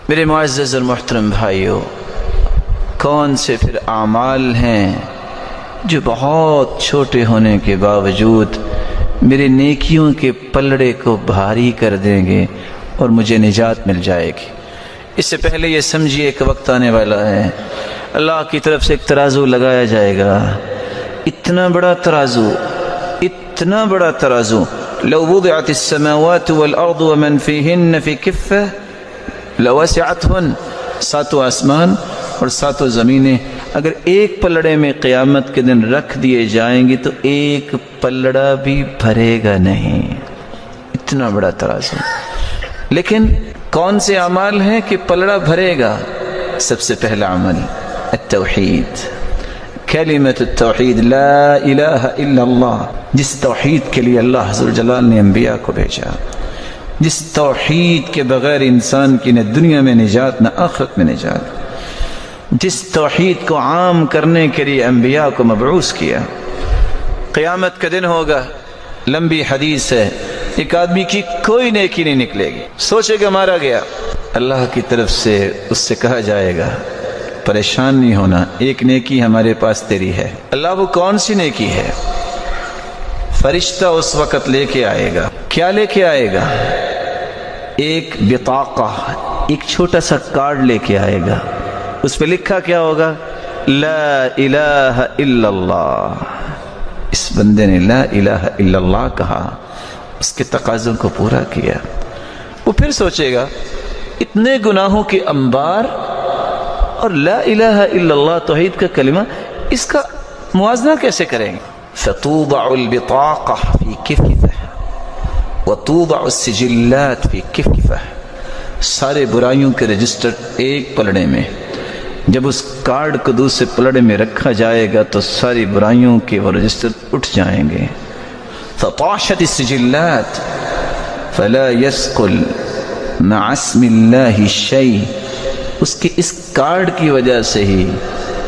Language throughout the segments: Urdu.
میرے معزز اور محترم بھائیوں، کون سے پھر اعمال ہیں جو بہت چھوٹے ہونے کے باوجود میرے نیکیوں کے پلڑے کو بھاری کر دیں گے اور مجھے نجات مل جائے گی۔ اس سے پہلے یہ سمجھیے کہ وقت آنے والا ہے، اللہ کی طرف سے ایک ترازو لگایا جائے گا، اتنا بڑا ترازو، اتنا بڑا ترازو، لو وضعت السماوات والارض ومن فيهن في كفة لوسعتهن، ساتوں آسمان اور ساتوں زمینیں اگر ایک پلڑے میں قیامت کے دن رکھ دیے جائیں گے تو ایک پلڑا بھی بھرے گا نہیں، اتنا بڑا ترازو۔ لیکن کون سے اعمال ہیں کہ پلڑا بھرے گا؟ سب سے پہلا عمل التوحید، کلمۃ التوحید، لا الہ الا اللہ، جس توحید کے لیے اللہ عز و جلال نے انبیاء کو بھیجا، جس توحید کے بغیر انسان کی نہ دنیا میں نجات نہ آخرت میں نجات، جس توحید کو عام کرنے کے لیے انبیاء کو مبعوث کیا۔ قیامت کا دن ہوگا، لمبی حدیث ہے، ایک آدمی کی کوئی نیکی نہیں نکلے گی، سوچے گا مارا گیا، اللہ کی طرف سے اس سے کہا جائے گا پریشان نہیں ہونا، ایک نیکی ہمارے پاس تیری ہے۔ اللہ وہ کون سی نیکی ہے؟ فرشتہ اس وقت لے کے آئے گا، کیا لے کے آئے گا؟ ایک بطاقہ، ایک چھوٹا سا کارڈ لے کے آئے گا، اس پہ لکھا کیا ہوگا؟ لا الہ الا اللہ۔ اس بندے نے لا الہ الا اللہ کہا، اس کے تقاضوں کو پورا کیا۔ وہ پھر سوچے گا اتنے گناہوں کے انبار اور لا الہ الا اللہ توحید کا کلمہ، اس کا موازنہ کیسے کریں گے؟ فتوضع البطاقہ فی کفہ وتوضع السجلات فی کفہ، سارے برائیوں کے رجسٹر ایک پلڑے میں، جب اس کارڈ کو دوسرے پلڑے میں رکھا جائے گا تو ساری برائیوں کے وہ رجسٹر اٹھ جائیں گے۔ فطاشت السجلات فلا يثقل مع اسم اللہ شیء، اس کے اس کارڈ کی وجہ سے ہی،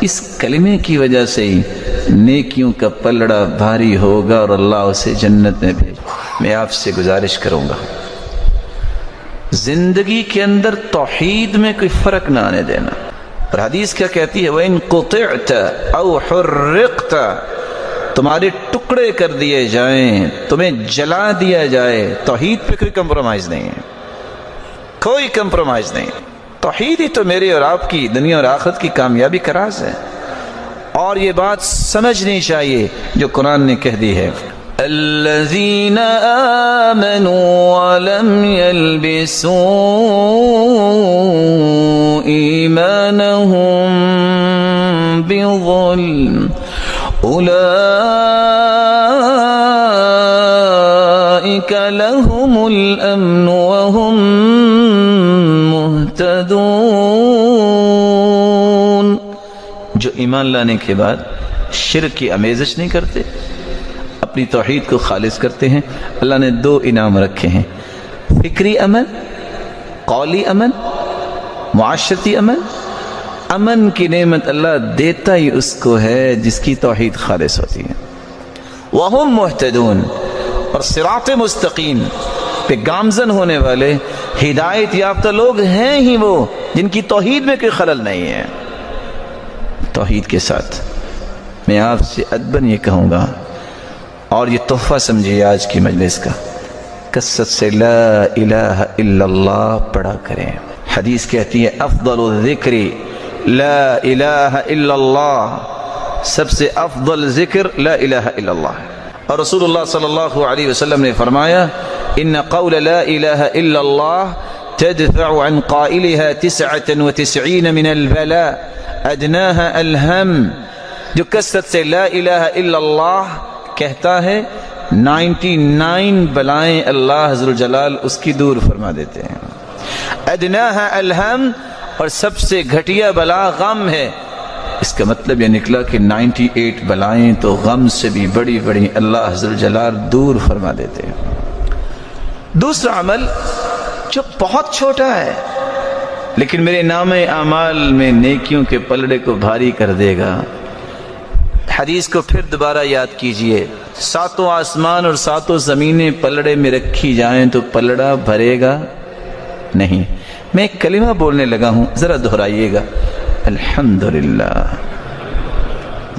اس کلمے کی وجہ سے ہی نیکیوں کا پلڑا بھاری ہوگا اور اللہ اسے جنت میں بھیجے۔ میں آپ سے گزارش کروں گا زندگی کے اندر توحید میں کوئی فرق نہ آنے دینا۔ اور حدیث کیا کہتی ہے؟ وَإِن قُطِعْتَ أَوْ حُرِّقْتَ، تمہارے ٹکڑے کر دیے جائیں، تمہیں جلا دیا جائے، توحید پہ کوئی کمپرومائز نہیں ہے، کوئی کمپرومائز نہیں۔ توحید ہی تو میرے اور آپ کی دنیا اور آخرت کی کامیابی کا راز ہے، اور یہ بات سمجھنی چاہیے جو قرآن نے کہہ دی ہے، الذین آمنوا ولم يلبسوا ایمانهم بظلم اولئک لهم الامن وهم مہتدون، جو ایمان لانے کے بعد شرک کی آمیزش نہیں کرتے، اپنی توحید کو خالص کرتے ہیں۔ اللہ نے دو انعام رکھے ہیں، فکری امن، قولی امن، معاشرتی امن۔ امن کی نعمت اللہ دیتا ہی اس کو ہے جس کی توحید خالص ہوتی ہے۔ وَهُمْ مُهْتَدُونَ، اور صراط مستقیم پہ گامزن ہونے والے ہدایت یافتہ لوگ ہیں ہی وہ جن کی توحید میں کوئی خلل نہیں ہے۔ توحید کے ساتھ میں آپ سے ادباً یہ کہوں گا، اور یہ تحفہ سمجھیے آج کی مجلس کا، کثرت سے لا الہ الا اللہ پڑھا کریں۔ حدیث کہتی ہے افضل الذکر لا الہ الا اللہ، سب سے افضل ذکر لا الہ الا اللہ ہے۔ اور رسول اللہ صلی اللہ علیہ وسلم نے فرمایا ان قول لا الہ الا اللہ تدفع عن قائلها 99 من البلاء ادناها الہم، جو کثرت سے لا الہ الا اللہ کہتا ہے 99 بلائیں اللہ عز و جلال اس کی دور فرما دیتے ہیں۔ ادناها الہم، اور سب سے گھٹیا بلا غم ہے۔ اس کا مطلب یہ نکلا کہ 98 بلائیں تو غم سے بھی بڑی بڑی اللہ عز و جلال دور فرما دیتے ہیں۔ دوسرا عمل جو بہت چھوٹا ہے لیکن میرے نام اعمال میں نیکیوں کے پلڑے کو بھاری کر دے گا۔ حدیث کو پھر دوبارہ یاد کیجئے، ساتوں آسمان اور ساتوں زمینیں پلڑے میں رکھی جائیں تو پلڑا بھرے گا نہیں، میں ایک کلمہ بولنے لگا ہوں، ذرا دہرائیے گا، الحمدللہ۔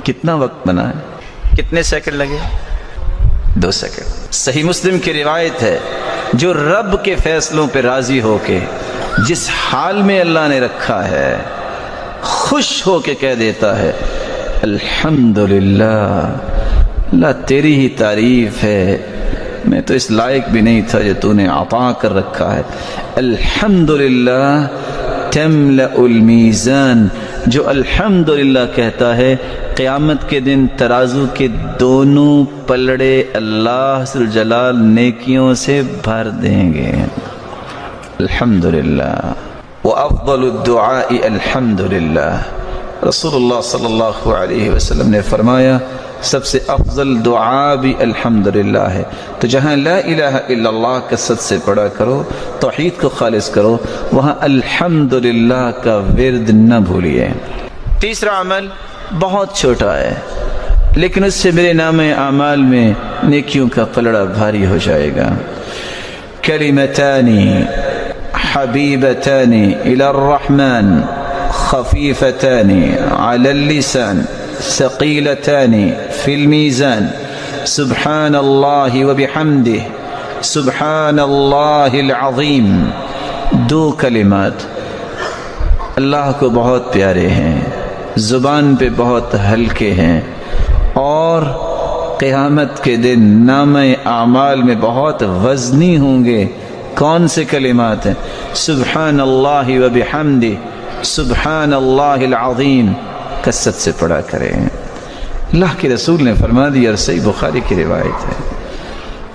کتنا وقت بنا ہے؟ کتنے سیکنڈ لگے؟ 2 سیکنڈ۔ صحیح مسلم کی روایت ہے، جو رب کے فیصلوں پہ راضی ہو کے جس حال میں اللہ نے رکھا ہے خوش ہو کے کہہ دیتا ہے الحمدللہ، اللہ تیری ہی تعریف ہے، میں تو اس لائق بھی نہیں تھا جو تو نے عطا کر رکھا ہے، الحمدللہ تملأ المیزان۔ جو الحمدللہ کہتا ہے قیامت کے دن ترازو کے دونوں پلڑے اللہ ذو الجلال نیکیوں سے بھر دیں گے۔ الحمدللہ۔ وافضل الدعاء الحمدللہ۔ رسول اللہ صلی اللہ علیہ وسلم نے فرمایا سب سے افضل دعا بھی الحمدللہ ہے۔ تو جہاں لا الہ الا اللہ کثرت سے پڑھا کرو، توحید کو خالص کرو، وہاں الحمدللہ کا ورد نہ بھولیے۔ تیسرا عمل بہت چھوٹا ہے لیکن اس سے میرے نام اعمال میں نیکیوں کا پلڑا بھاری ہو جائے گا۔ کلمتان حبیبتان الی الرحمن خفیفتان علی اللسان ثقیلتان فی المیزان سبحان اللہ وبحمدہ سبحان اللہ العظیم۔ 2 کلمات اللہ کو بہت پیارے ہیں، زبان پہ بہت ہلکے ہیں، اور قیامت کے دن نام اعمال میں بہت وزنی ہوں گے۔ کون سے کلمات ہیں؟ سبحان اللہ وبحمدہ سبحان اللہ العظیم۔ کثرت سے پڑھا کریں۔ اللہ کے رسول نے فرما دیا، اور صحیح بخاری کی روایت ہے،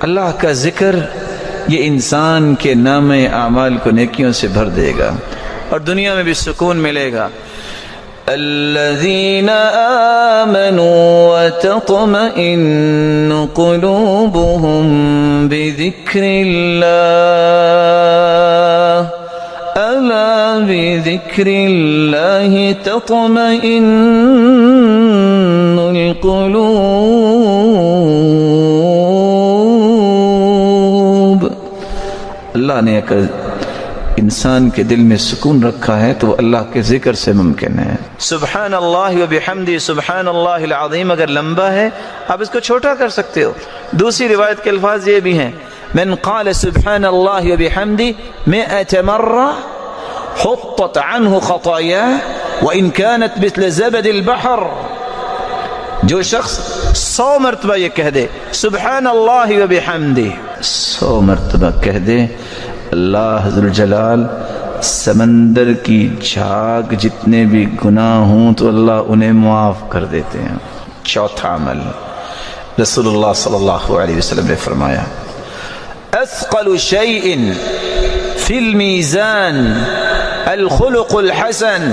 اللہ کا ذکر یہ انسان کے نام اعمال کو نیکیوں سے بھر دے گا اور دنیا میں بھی سکون ملے گا۔ الذین آمنوا وتطمئن قلوبهم بذکر اللہ الا بذکر اللہ تطمئن القلوب۔ اللہ نے اگر انسان کے دل میں سکون رکھا ہے تو وہ اللہ کے ذکر سے ممکن ہے۔ سبحان اللہ وبحمدہ سبحان اللہ العظیم اگر لمبا ہے آپ اس کو چھوٹا کر سکتے ہو۔ دوسری روایت کے الفاظ یہ بھی ہیں، من قال سبحان اللہ وبحمدہ 100 مرہ حطت عنہ خطایا وإن كانت مثل زبد البحر۔ جو شخص 100 مرتبہ یہ کہہ دے سبحان اللہ وبحمدہ، 100 مرتبہ کہہ دے، اللہ ذو الجلال سمندر کی جھاگ جتنے بھی گناہ ہوں تو اللہ انہیں معاف کر دیتے ہیں۔ چوتھا عمل رسول اللہ صلی اللہ علیہ وسلم نے فرمایا اثقل شیء فی المیزان الخلق الحسن۔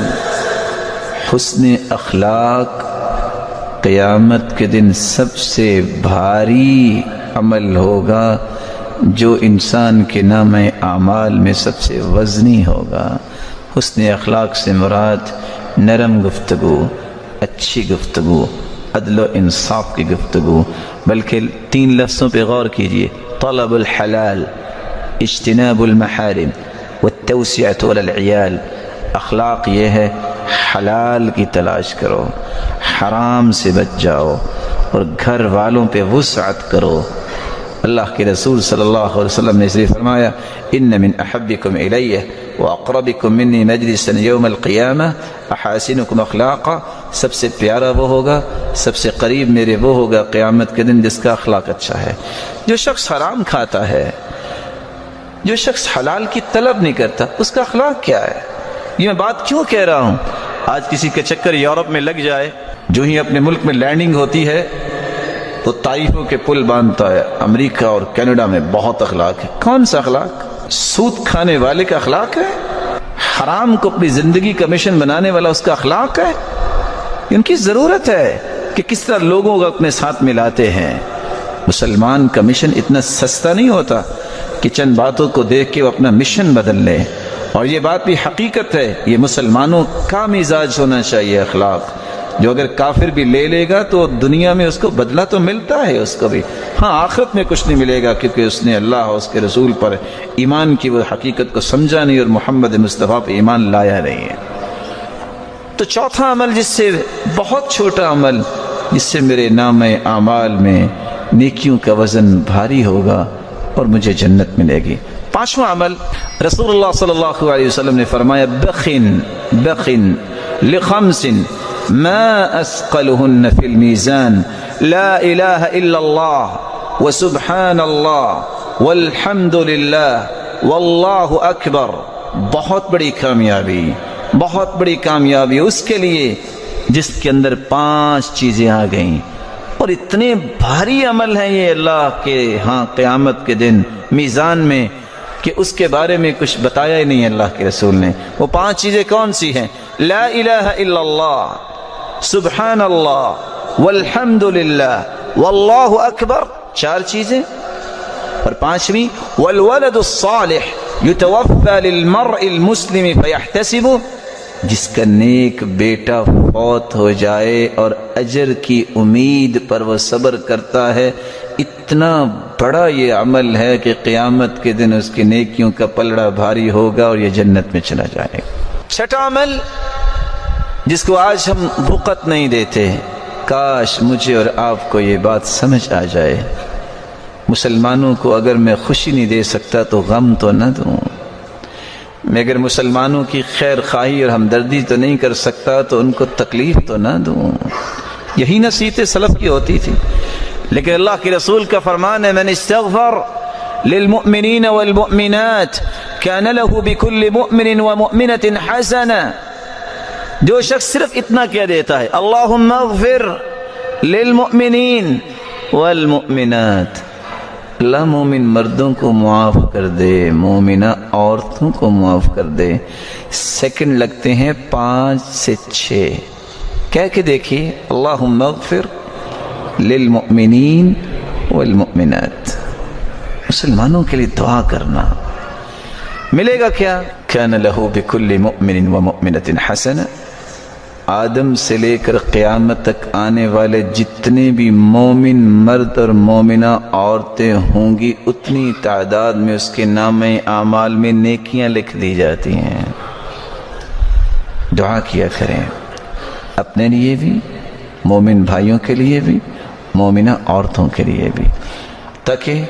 حسن اخلاق قیامت کے دن سب سے بھاری عمل ہوگا جو انسان کے نام اعمال میں سب سے وزنی ہوگا۔ حسن اخلاق سے مراد نرم گفتگو، اچھی گفتگو، عدل و انصاف کی گفتگو، بلکہ 3 لفظوں پہ غور کیجئے، طلب الحلال، اجتناب المحارم، والتوسعة على العیال۔ اخلاق یہ ہے حلال کی تلاش کرو، حرام سے بچ جاؤ، اور گھر والوں پہ وسعت کرو۔ اللہ کے رسول صلی اللہ علیہ وسلم نے اس لیے فرمایا ان من احبکم الیہ واقربکم منی مجلسا یوم القیامہ احاسنکم اخلاقا۔ سب سے پیارا وہ ہوگا، سب سے قریب میرے وہ ہوگا قیامت کے دن جس کا اخلاق اچھا ہے۔ جو شخص حرام کھاتا ہے، جو شخص حلال کی طلب نہیں کرتا، اس کا اخلاق کیا ہے؟ یہ میں بات کیوں کہہ رہا ہوں؟ آج کسی کا چکر یورپ میں لگ جائے، جو ہی اپنے ملک میں لینڈنگ ہوتی ہے تو طائفوں کے پل باندھتا ہے۔ امریکہ اور کینیڈا میں بہت اخلاق ہے۔ کون سا اخلاق؟ سود کھانے والے کا اخلاق ہے؟ حرام کو اپنی زندگی کا مشن بنانے والا اس کا اخلاق ہے؟ ان کی ضرورت ہے کہ کس طرح لوگوں کو اپنے ساتھ ملاتے ہیں۔ مسلمان کا مشن اتنا سستا نہیں ہوتا کہ چند باتوں کو دیکھ کے وہ اپنا مشن بدل لے، اور یہ بات بھی حقیقت ہے، یہ مسلمانوں کا مزاج ہونا چاہیے اخلاق۔ جو اگر کافر بھی لے لے گا تو دنیا میں اس کو بدلہ تو ملتا ہے، اس کو بھی ہاں آخرت میں کچھ نہیں ملے گا، کیونکہ اس نے اللہ اور اس کے رسول پر ایمان کی وہ حقیقت کو سمجھا نہیں اور محمد مصطفیٰ پہ ایمان لایا نہیں ہے۔ تو چوتھا عمل، جس سے بہت چھوٹا عمل، جس سے میرے نامہ اعمال میں نیکیوں کا وزن بھاری ہوگا اور مجھے جنت ملے گی۔ پانچواں عمل، رسول اللہ صلی اللہ علیہ وسلم نے فرمایا بخن لخمس ما اسقلهن فی المیزان لا الہ الا اللہ وسبحان اللہ والحمد للہ واللہ اکبر۔ بہت بڑی کامیابی، بہت بڑی کامیابی اس کے لیے جس کے اندر 5 چیزیں آ گئیں، اور اتنے بھاری عمل ہیں یہ اللہ کے ہاں قیامت کے دن میزان میں کہ اس کے بارے میں کچھ بتایا ہی نہیں اللہ کے رسول نے۔ وہ 5 چیزیں کون سی ہیں؟ لا الہ الا اللہ، سبحان اللہ، والحمد للہ، واللہ اکبر، 4 چیزیں، اور 5ویں والولد الصالح یتوفى للمرء المسلم فیحتسب، جس کا نیک بیٹا فوت ہو جائے اور اجر کی امید پر وہ صبر کرتا ہے۔ اتنا بڑا یہ عمل ہے کہ قیامت کے دن اس کی نیکیوں کا پلڑا بھاری ہوگا اور یہ جنت میں چلا جائے گا۔ چھٹا عمل جس کو آج ہم وقت نہیں دیتے، کاش مجھے اور آپ کو یہ بات سمجھ آ جائے۔ مسلمانوں کو اگر میں خوشی نہیں دے سکتا تو غم تو نہ دوں، میں اگر مسلمانوں کی خیر خواہی اور ہمدردی تو نہیں کر سکتا تو ان کو تکلیف تو نہ دوں۔ یہی نصیحت سلف کی ہوتی تھی، لیکن اللہ کے رسول کا فرمان ہے من استغفر للمؤمنین والمؤمنات کان له بكل مؤمن ومؤمنة حسنہ، جو شخص صرف اتنا کہہ دیتا ہے اللہم اغفر للمؤمنین والمؤمنات، اللہ مومن مردوں کو معاف کر دے، مومنہ عورتوں کو معاف کر دے، سیکنڈ لگتے ہیں 5 سے 6، کہہ کے دیکھیے اللہم اغفر للمؤمنین والمؤمنات، مسلمانوں کے لیے دعا کرنا۔ ملے گا کیا؟ کان لہ بکل مؤمن ومؤمنۃ حسنہ، آدم سے لے کر قیامت تک آنے والے جتنے بھی مومن مرد اور مومنہ عورتیں ہوں گی، اتنی تعداد میں اس کے نامہ اعمال میں نیکیاں لکھ دی جاتی ہیں۔ دعا کیا کریں اپنے لیے بھی، مومن بھائیوں کے لیے بھی، مومنہ عورتوں کے لیے بھی، تاکہ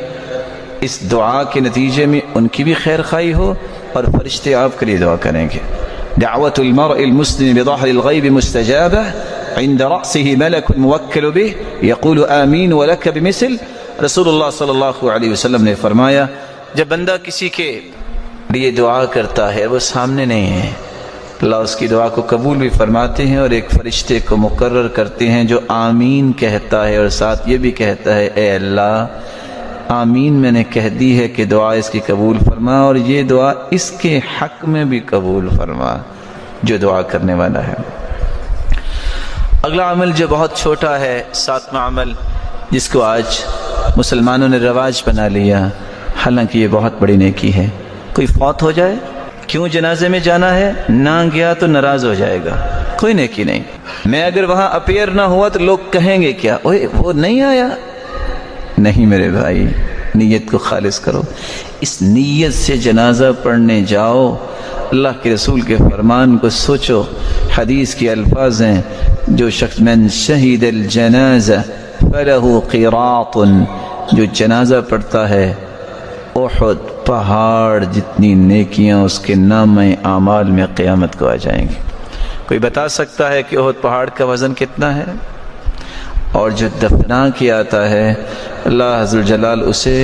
اس دعا کے نتیجے میں ان کی بھی خیر خواہی ہو اور فرشتے آپ کے لیے دعا کریں گے۔ دعوت المرء المسلم بظهر الغیب مستجابہ عند رأسه ملک موکل به یقول آمین ولک بمثل۔ رسول اللہ صلی اللہ علیہ وسلم نے فرمایا جب بندہ کسی کے لیے دعا کرتا ہے وہ سامنے نہیں ہے، اللہ اس کی دعا کو قبول بھی فرماتے ہیں اور ایک فرشتے کو مقرر کرتے ہیں جو آمین کہتا ہے اور ساتھ یہ بھی کہتا ہے اے اللہ آمین میں نے کہہ دی ہے کہ دعا اس کی قبول فرما، اور یہ دعا اس کے حق میں بھی قبول فرما جو دعا کرنے والا ہے۔ اگلا عمل جو بہت چھوٹا ہے، 7واں عمل جس کو آج مسلمانوں نے رواج بنا لیا، حالانکہ یہ بہت بڑی نیکی ہے۔ کوئی فوت ہو جائے، کیوں جنازے میں جانا ہے؟ نہ گیا تو ناراض ہو جائے گا، کوئی نیکی نہیں۔ میں اگر وہاں اپیئر نہ ہوا تو لوگ کہیں گے کیا، اوے وہ نہیں آیا؟ نہیں میرے بھائی، نیت کو خالص کرو، اس نیت سے جنازہ پڑھنے جاؤ۔ اللہ کے رسول کے فرمان کو سوچو، حدیث کے الفاظ ہیں جو شخص من شہید الجنازہ فلہ قیراط، جو جنازہ پڑھتا ہے احد پہاڑ جتنی نیکیاں اس کے نامہ اعمال میں قیامت کو آ جائیں گی۔ کوئی بتا سکتا ہے کہ احد پہاڑ کا وزن کتنا ہے؟ اور جو دفنا کیا آتا ہے اللہ عز و جلال اسے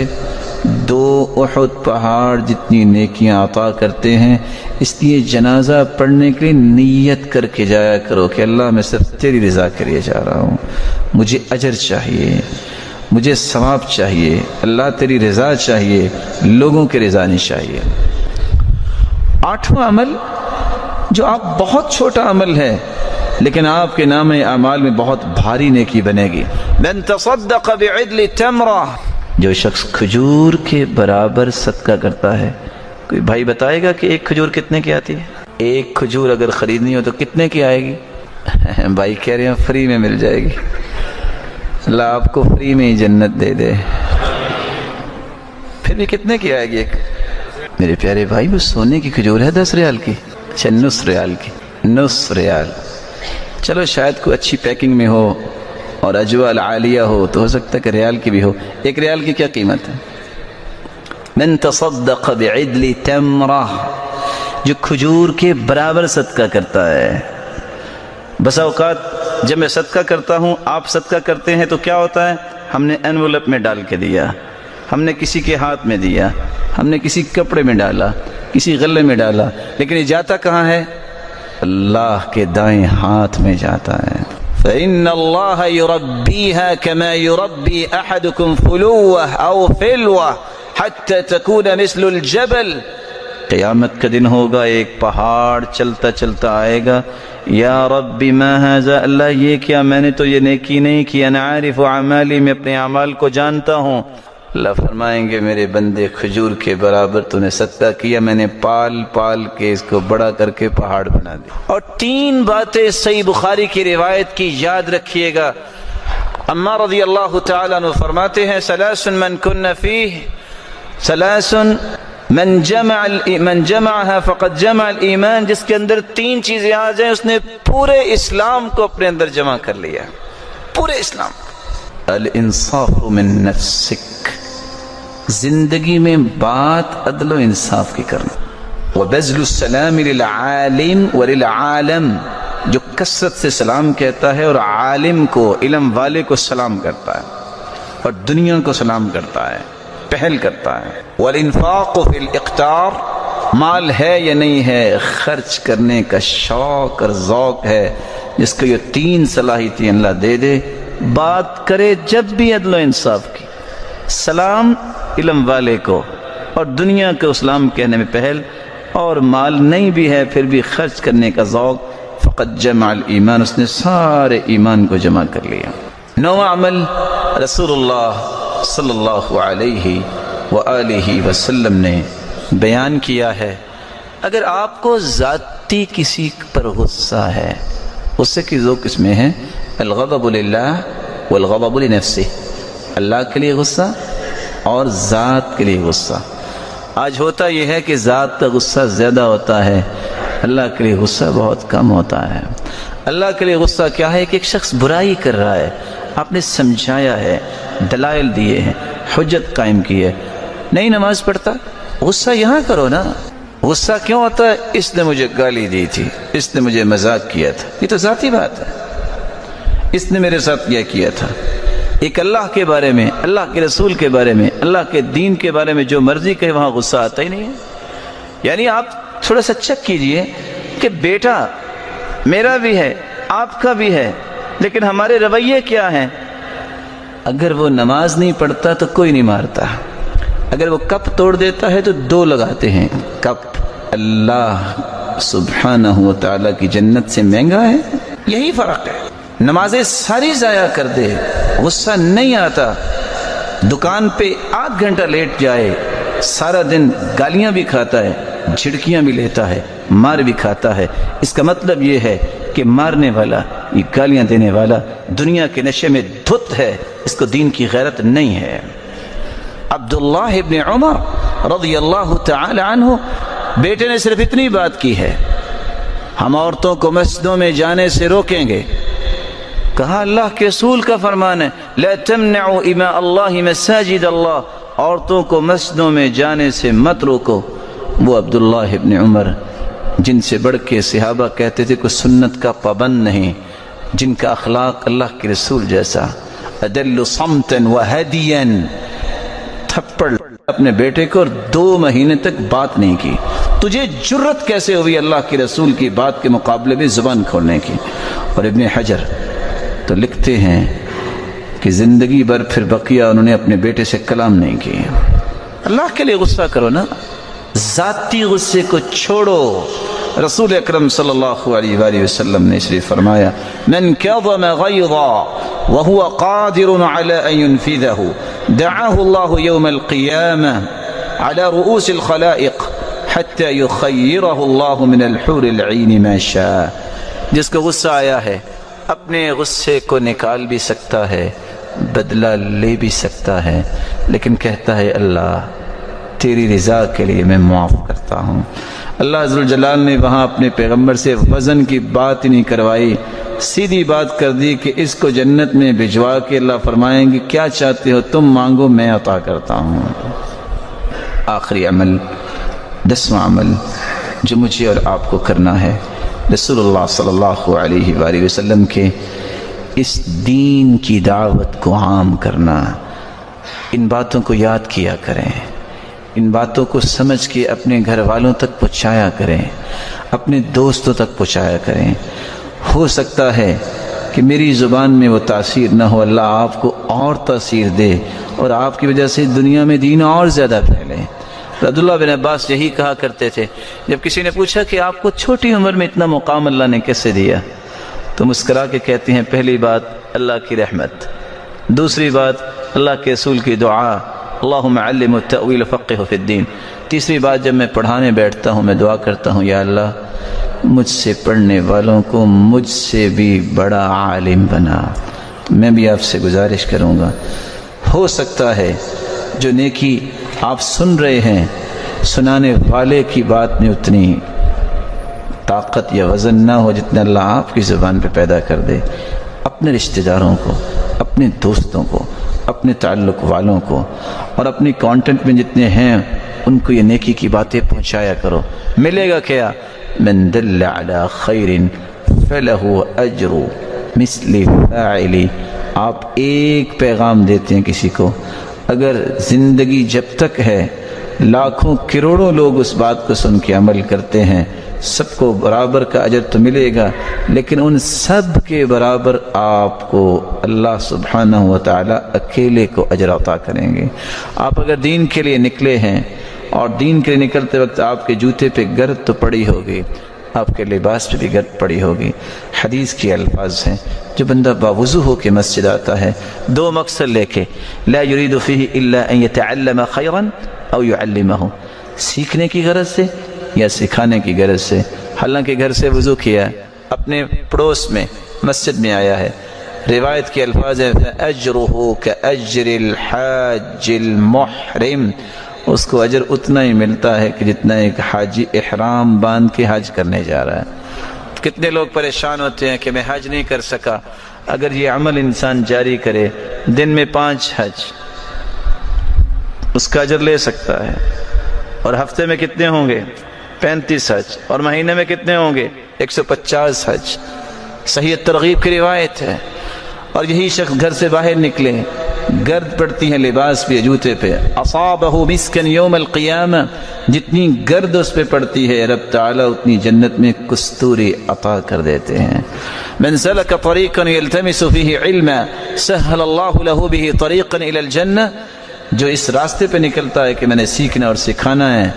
2 احد پہاڑ جتنی نیکیاں عطا کرتے ہیں۔ اس لیے جنازہ پڑھنے کے لیے نیت کر کے جایا کرو کہ اللہ میں صرف تیری رضا کے لیے جا رہا ہوں، مجھے اجر چاہیے، مجھے ثواب چاہیے، اللہ تیری رضا چاہیے، لوگوں کی رضا نہیں چاہیے۔ 8واں عمل جو آپ بہت چھوٹا عمل ہے لیکن آپ کے نام اعمال میں بہت بھاری نیکی بنے گی۔ من تصدق بعدل تمرہ، جو شخص کھجور کے برابر صدقہ کرتا ہے۔ کوئی بھائی بتائے گا کہ ایک کھجور کتنے کی آتی ہے؟ ایک کھجور اگر خریدنی ہو تو کتنے کی آئے گی؟ بھائی کہہ رہے ہیں فری میں مل جائے گی۔ اللہ آپ کو فری میں ہی جنت دے دے. پھر بھی کتنے کی آئے گی ایک؟ میرے پیارے بھائی وہ سونے کی کھجور ہے 10 ریال کی، اچھا 9 ریال کی، 9 ریال. چلو شاید کوئی اچھی پیکنگ میں ہو اور اجوال عالیہ ہو تو ہو سکتا ہے کہ ریال کی بھی ہو. 1 ریال کی کیا قیمت ہے؟ من تصدق بعدل تمرہ، جو کھجور کے برابر صدقہ کرتا ہے. بسا اوقات جب میں صدقہ کرتا ہوں، آپ صدقہ کرتے ہیں تو کیا ہوتا ہے؟ ہم نے انویلپ میں ڈال کے دیا، ہم نے کسی کے ہاتھ میں دیا، ہم نے کسی کپڑے میں ڈالا، کسی غلے میں ڈالا، لیکن یہ جاتا کہاں ہے؟ اللہ کے دائیں ہاتھ میں جاتا ہے. فَإِنَّ اللَّهَ يُرَبِّيهَا كَمَا يُرَبِّي أَحَدُكُمْ فُلُوَّهْ أَوْ فِلْوَةْ حَتَّى تَكُونَ مِثْلُ الْجَبَلِ. قیامت کا دن ہوگا، ایک پہاڑ چلتا چلتا آئے گا، یا ربی ما ھذا، اللہ یہ کیا، میں نے تو یہ نیکی نہیں کی، انا عارف اعمالی، میں اپنے اعمال کو جانتا ہوں. اللہ فرمائیں گے میرے بندے کھجور کے برابر تو نے صدقہ کیا، میں نے پال پال کے اس کو بڑا کر کے پہاڑ بنا دیا. اور 3 باتیں صحیح بخاری کی روایت کی یاد رکھیے گا. عمار رضی اللہ تعالیٰ عنہ فرماتے ہیں ثلاث من کن فیہ، ثلاث من جمعها فقد جمع الایمان، جس کے اندر 3 چیزیں آ جائیں اس نے پورے اسلام کو اپنے اندر جمع کر لیا، پورے اسلام. الانصاف من نفسک، زندگی میں بات عدل و انصاف کی کرنا. وبذل السلام للعالم وللعالم، جو کثرت سے سلام کہتا ہے اور عالم کو، علم والے کو سلام کرتا ہے اور دنیا کو سلام کرتا ہے، پہل کرتا ہے. والانفاق فی الاقتار، مال ہے یا نہیں ہے، خرچ کرنے کا شوق اور ذوق ہے، جس کو یہ 3 صلاحیتیں اللہ دے دے، بات کرے جب بھی عدل و انصاف کی، سلام علم والے کو اور دنیا کو اسلام کہنے میں پہل، اور مال نہیں بھی ہے پھر بھی خرچ کرنے کا ذوق. فقد جمع الایمان، اس نے سارے ایمان کو جمع کر لیا. 9واں عمل رسول اللہ صلی اللہ علیہ وآلہ وسلم نے بیان کیا ہے. اگر آپ کو ذاتی کسی پر غصہ ہے، غصے کی 2 قسمیں ہیں، الغضب للہ والغضب لنفسہ، اللہ کے لیے غصہ اور ذات کے لیے غصہ. آج ہوتا یہ ہے کہ ذات کا غصہ زیادہ ہوتا ہے، اللہ کے لیے غصہ بہت کم ہوتا ہے. اللہ کے لیے غصہ کیا ہے کہ ایک شخص برائی کر رہا ہے، آپ نے سمجھایا ہے، دلائل دیے ہیں، حجت قائم کی ہے، نہیں نماز پڑھتا، غصہ یہاں کرو نا. غصہ کیوں ہوتا ہے؟ اس نے مجھے گالی دی تھی، اس نے مجھے مذاق کیا تھا، یہ تو ذاتی بات ہے، اس نے میرے ساتھ یہ کیا تھا. ایک اللہ کے بارے میں، اللہ کے رسول کے بارے میں، اللہ کے دین کے بارے میں جو مرضی کہے وہاں غصہ آتا ہی نہیں ہے. یعنی آپ تھوڑا سا چیک کیجئے کہ بیٹا میرا بھی ہے، آپ کا بھی ہے، لیکن ہمارے رویے کیا ہیں. اگر وہ نماز نہیں پڑھتا تو کوئی نہیں مارتا، اگر وہ کپ توڑ دیتا ہے تو 2 لگاتے ہیں. کپ اللہ سبحانہ و تعالی کی جنت سے مہنگا ہے، یہی فرق ہے. نمازیں ساری ضائع کر دے، غصہ نہیں آتا. دکان پہ 8 گھنٹہ لیٹ جائے، سارا دن گالیاں بھی کھاتا ہے، جھڑکیاں بھی لیتا ہے، مار بھی کھاتا ہے. اس کا مطلب یہ ہے کہ مارنے والا، یہ گالیاں دینے والا دنیا کے نشے میں دھت ہے، اس کو دین کی غیرت نہیں ہے. عبداللہ ابن عمر رضی اللہ تعالی عنہ، بیٹے نے صرف اتنی بات کی ہے، ہم عورتوں کو مسجدوں میں جانے سے روکیں گے. کہا اللہ کے رسول کا فرمان ہے، لا تمنعوا اماء اللہ مساجد اللہ، عورتوں کو مسجدوں میں جانے سے مت روکو. وہ عبداللہ ابن عمر جن سے بڑھ کے صحابہ کہتے تھے کوئی سنت کا پابند نہیں، جن کا اخلاق اللہ کے رسول جیسا، ادل صمتا وہدیا، تھپڑ اپنے بیٹے کو اور 2 مہینے تک بات نہیں کی. تجھے جرت کیسے ہوئی اللہ کے رسول کی بات کے مقابلے میں زبان کھولنے کی؟ اور ابن حجر تو لکھتے ہیں کہ زندگی بھر پھر بقیہ انہوں نے اپنے بیٹے سے کلام نہیں کی. اللہ کے لیے غصہ کرو نا، ذاتی غصے کو چھوڑو. رسول اکرم صلی اللہ علیہ وآلہ وسلم نے اس لیے فرمایا، من کظم غیظا وهو قادر على ان ينفذه دعاه الله يوم القيامة على رؤوس الخلائق حتى يخيره الله من الحور العين ما شاء. جس کو غصہ آیا ہے اپنے غصے کو نکال بھی سکتا ہے، بدلہ لے بھی سکتا ہے، لیکن کہتا ہے اللہ تیری رضا کے لیے میں معاف کرتا ہوں۔ اللہ ذوالجلال نے وہاں اپنے پیغمبر سے وزن کی بات ہی نہیں کروائی، سیدھی بات کر دی کہ اس کو جنت میں بھجوا کے اللہ فرمائیں گے کیا چاہتے ہو تم مانگو میں عطا کرتا ہوں۔ آخری عمل، 10واں عمل جو مجھے اور آپ کو کرنا ہے، رسول اللہ صلی اللہ علیہ وآلہ وسلم کے اس دین کی دعوت کو عام کرنا۔ ان باتوں کو یاد کیا کریں، ان باتوں کو سمجھ کے اپنے گھر والوں تک پہنچایا کریں، اپنے دوستوں تک پہنچایا کریں۔ ہو سکتا ہے کہ میری زبان میں وہ تاثیر نہ ہو، اللہ آپ کو اور تاثیر دے اور آپ کی وجہ سے دنیا میں دین اور زیادہ پھیلے۔ عبداللہ بن عباس یہی کہا کرتے تھے، جب کسی نے پوچھا کہ آپ کو چھوٹی عمر میں اتنا مقام اللہ نے کیسے دیا، تو مسکرا کے کہتے ہیں پہلی بات اللہ کی رحمت، دوسری بات اللہ کے رسول کی دعا اللہم علم التأویل فقہ فی الدین، تیسری بات جب میں پڑھانے بیٹھتا ہوں میں دعا کرتا ہوں یا اللہ مجھ سے پڑھنے والوں کو مجھ سے بھی بڑا عالم بنا۔ میں بھی آپ سے گزارش کروں گا، ہو سکتا ہے جو نیکی آپ سن رہے ہیں سنانے والے کی بات میں اتنی طاقت یا وزن نہ ہو جتنا اللہ آپ کی زبان پہ پیدا کر دے۔ اپنے رشتہ داروں کو، اپنے دوستوں کو، اپنے تعلق والوں کو اور اپنی کانٹینٹ میں جتنے ہیں ان کو یہ نیکی کی باتیں پہنچایا کرو۔ ملے گا کیا؟ من دل علی خیر فلہ اجر مثل فاعلی۔ آپ ایک پیغام دیتے ہیں کسی کو، اگر زندگی جب تک ہے لاکھوں کروڑوں لوگ اس بات کو سن کے عمل کرتے ہیں، سب کو برابر کا اجر تو ملے گا، لیکن ان سب کے برابر آپ کو اللہ سبحانہ و تعالی اکیلے کو اجر عطا کریں گے۔ آپ اگر دین کے لیے نکلے ہیں اور دین کے لیے نکلتے وقت آپ کے جوتے پہ گرد تو پڑی ہوگی، آپ کے لباس پہ بھی گرد پڑی ہوگی۔ حدیث کے الفاظ ہیں، جو بندہ باوضو ہو کے مسجد آتا ہے دو مقصد لے کے، لا يريد فيه الا ان يتعلم خيرا او يعلمه، سیکھنے کی غرض سے یا سکھانے کی غرض سے۔ حالانکہ گھر سے وضو کیا، اپنے پڑوس میں مسجد میں آیا ہے، روایت کے الفاظ ہیں فَأَجْرُهُ كَأَجْرِ الْحَاجِّ الْمُحْرِمِ، اس کو اجر اتنا ہی ملتا ہے کہ جتنا ایک حاجی احرام باندھ کے حج کرنے جا رہا ہے۔ کتنے لوگ پریشان ہوتے ہیں کہ میں حج نہیں کر سکا۔ اگر یہ عمل انسان جاری کرے، دن میں 5 حج، اس کا اجر لے سکتا ہے، اور ہفتے میں کتنے ہوں گے؟ 35 حج، اور مہینے میں کتنے ہوں گے؟ 150 حج۔ صحیح ترغیب کی روایت ہے۔ اور یہی شخص گھر سے باہر نکلے، گرد پڑتی ہے لباس پہ، جوتے پہ، اصابہ مسکن یوم القیامہ، جتنی گرد اس پہ پڑتی ہے رب تعالیٰ اتنی جنت میں کستوری عطا کر دیتے ہیں۔ من سلک طریقا یلتمس فیہ علما سہل اللہ لہ بہ طریقا الی الجنہ، جو اس راستے پہ نکلتا ہے کہ میں نے سیکھنا اور سکھانا ہے،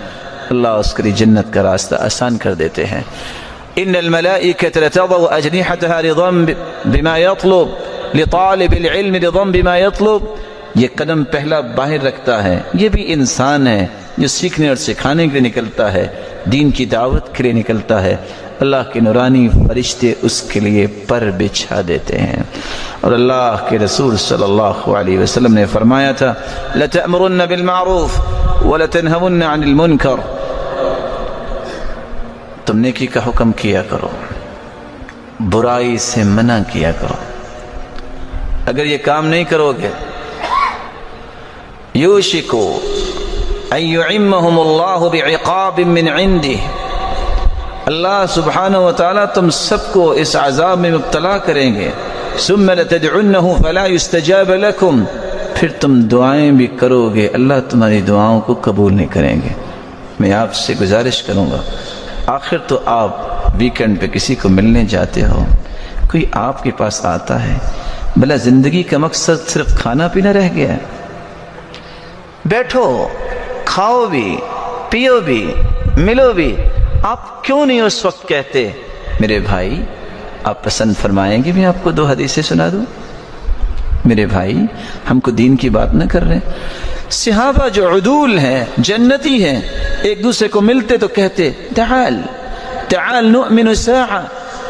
اللہ اس کے لیے جنت کا راستہ آسان کر دیتے ہیں۔ ان الملائکۃ لتضع اجنحتها رضا بما یطلب لطالب العلم رضا بما یطلب، یہ قدم پہلا باہر رکھتا ہے، یہ بھی انسان ہے جو سیکھنے اور سکھانے کے لیے نکلتا ہے، دین کی دعوت کے لیے نکلتا ہے، اللہ کے نورانی فرشتے اس کے لیے پر بچھا دیتے ہیں۔ اور اللہ کے رسول صلی اللہ علیہ وسلم نے فرمایا تھا لَتَأْمُرُنَّ بِالْمَعْرُوفِ وَلَتَنْهَوُنَّ عَنِ الْمُنْكَرِ، تم نیکی کا حکم کیا کرو، برائی سے منع کیا کرو۔ اگر یہ کام نہیں کرو گے یوشکو ان یعمہم اللہ بعقاب من عندہ، اللہ سبحانہ وتعالی تم سب کو اس عذاب میں مبتلا کریں گے۔ ثم لتدعنہ فلا یستجاب لکم، پھر تم دعائیں بھی کرو گے، اللہ تمہاری دعاؤں کو قبول نہیں کریں گے۔ میں آپ سے گزارش کروں گا، آخر تو آپ ویکنڈ پہ کسی کو ملنے جاتے ہو، کوئی آپ کے پاس آتا ہے، بھلا زندگی کا مقصد صرف کھانا پینا رہ گیا ہے؟ بیٹھو، کھاؤ بھی، پیو بھی، ملو بھی، آپ کیوں نہیں اس وقت کہتے میرے بھائی آپ پسند فرمائیں گے میں آپ کو 2 حدیثیں سنا دوں؟ میرے بھائی ہم کو دین کی بات نہ کر رہے۔ صحابہ جو عدول ہیں، جنتی ہیں، ایک دوسرے کو ملتے تو کہتے تعال تعال نؤمن ساعہ،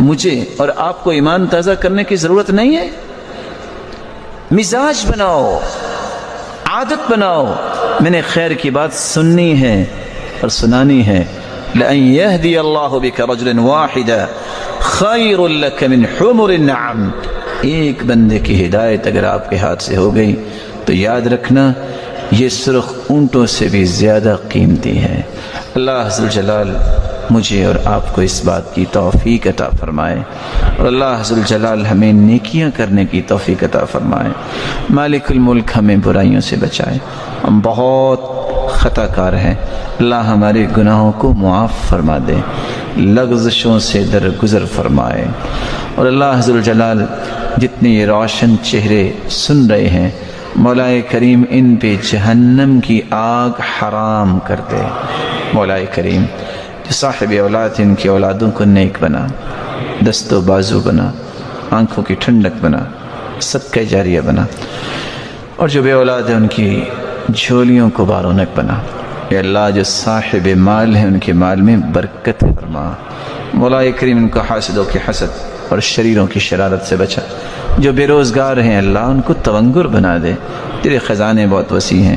مجھے اور آپ کو ایمان تازہ کرنے کی ضرورت نہیں ہے. مزاج بناؤ، عادت بناؤ. میں نے خیر کی بات سننی ہے اور سنانی ہے. لَأَن يَهْدِيَ اللَّهُ بِكَ رَجُلًا وَاحِدًا خَيْرٌ لَكَ مِنْ حُمُرِ النَّعَمِ. ایک بندے کی ہدایت اگر آپ کے ہاتھ سے ہو گئی تو یاد رکھنا یہ سرخ اونٹوں سے بھی زیادہ قیمتی ہے. اللہ عز و جلال مجھے اور آپ کو اس بات کی توفیق عطا فرمائے، اور اللہ عز و جلال ہمیں نیکیاں کرنے کی توفیق عطا فرمائے. مالک الملک ہمیں برائیوں سے بچائے. ہم بہت خطا کار ہیں، اللہ ہمارے گناہوں کو معاف فرما دے، لغزشوں سے درگزر فرمائے. اور اللہ عز و جلال جتنے یہ روشن چہرے سن رہے ہیں، مولا کریم ان پہ جہنم کی آگ حرام کر دے. مولا کریم جو صاحب اولاد ان کی اولادوں کو نیک بنا، دست و بازو بنا، آنکھوں کی ٹھنڈک بنا، صدقہ جاریہ بنا. اور جو بے اولاد ہیں ان کی جھولیوں کو بارونق بنا. اے اللہ جو صاحب مال ہیں ان کے مال میں برکت فرما. مولا کریم ان کو حاسدوں کی حسد اور شریروں کی شرارت سے بچا. جو بے روزگار ہیں اللہ ان کو تونگر بنا دے. تیرے خزانے بہت وسیع ہیں.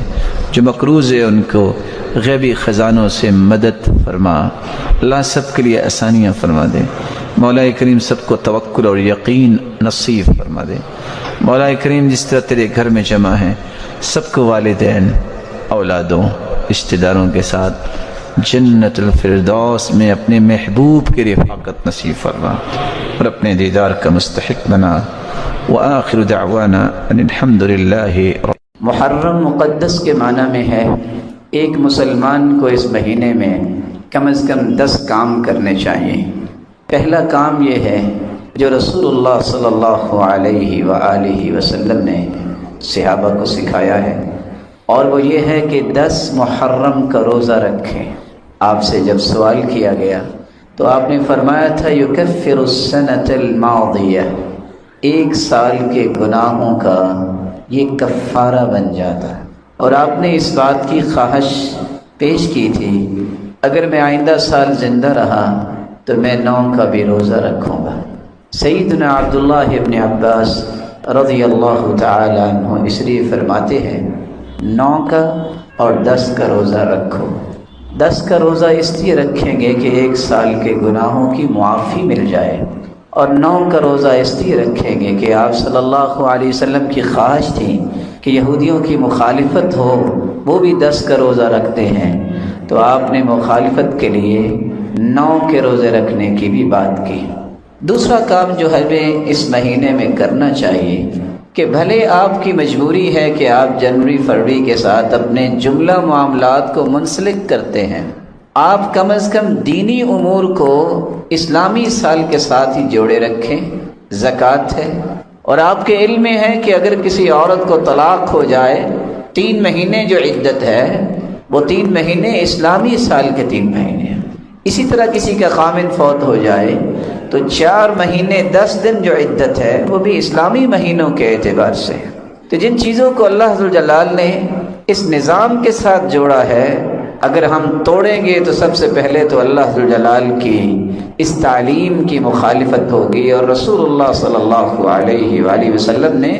جو مقروض ہے ان کو غیبی خزانوں سے مدد فرما. اللہ سب کے لیے آسانیاں فرما دے. مولا کریم سب کو توکل اور یقین نصیب فرما دے. مولا کریم جس طرح تیرے گھر میں جمع ہیں سب کو والدین، اولادوں، رشتہ داروں کے ساتھ جنت الفردوس میں اپنے محبوب کی رفاقت نصیب فرما اور اپنے دیدار کا مستحق بنا. وآخر دعوانا ان الحمد للہ. محرم مقدس کے معنی میں ہے ایک مسلمان کو اس مہینے میں کم از کم 10 کام کرنے چاہیے. پہلا کام یہ ہے جو رسول اللہ صلی اللہ علیہ وآلہ وسلم نے صحابہ کو سکھایا ہے، اور وہ یہ ہے کہ 10 محرم کا روزہ رکھیں. آپ سے جب سوال کیا گیا تو آپ نے فرمایا تھا یکفر السنۃ الماضیہ، ایک سال کے گناہوں کا یہ کفارہ بن جاتا ہے. اور آپ نے اس بات کی خواہش پیش کی تھی اگر میں آئندہ سال زندہ رہا تو میں 9 کا بھی روزہ رکھوں گا. سیدنا عبداللہ ابن عباس رضی اللہ تعالی عنہ اس لیے فرماتے ہیں 9 کا اور 10 کا روزہ رکھو. 10 کا روزہ اس لیے رکھیں گے کہ ایک سال کے گناہوں کی معافی مل جائے، اور 9 کا روزہ اس لیے رکھیں گے کہ آپ صلی اللہ علیہ وسلم کی خواہش تھی کہ یہودیوں کی مخالفت ہو، وہ بھی 10 کا روزہ رکھتے ہیں، تو آپ نے مخالفت کے لیے 9 کے روزے رکھنے کی بھی بات کی. دوسرا کام جو ہمیں اس مہینے میں کرنا چاہیے کہ بھلے آپ کی مجبوری ہے کہ آپ جنوری فروری کے ساتھ اپنے جملہ معاملات کو منسلک کرتے ہیں، آپ کم از کم دینی امور کو اسلامی سال کے ساتھ ہی جوڑے رکھیں. زکوٰۃ ہے، اور آپ کے علم میں ہے کہ اگر کسی عورت کو طلاق ہو جائے 3 مہینے جو عدت ہے وہ 3 مہینے اسلامی سال کے 3 مہینے ہیں. اسی طرح کسی کا خامن فوت ہو جائے تو 4 مہینے 10 دن جو عدت ہے وہ بھی اسلامی مہینوں کے اعتبار سے. تو جن چیزوں کو اللہ ذو الجلال نے اس نظام کے ساتھ جوڑا ہے اگر ہم توڑیں گے تو سب سے پہلے تو اللہ ذو الجلال کی اس تعلیم کی مخالفت ہوگی، اور رسول اللہ صلی اللہ علیہ وآلہ وسلم نے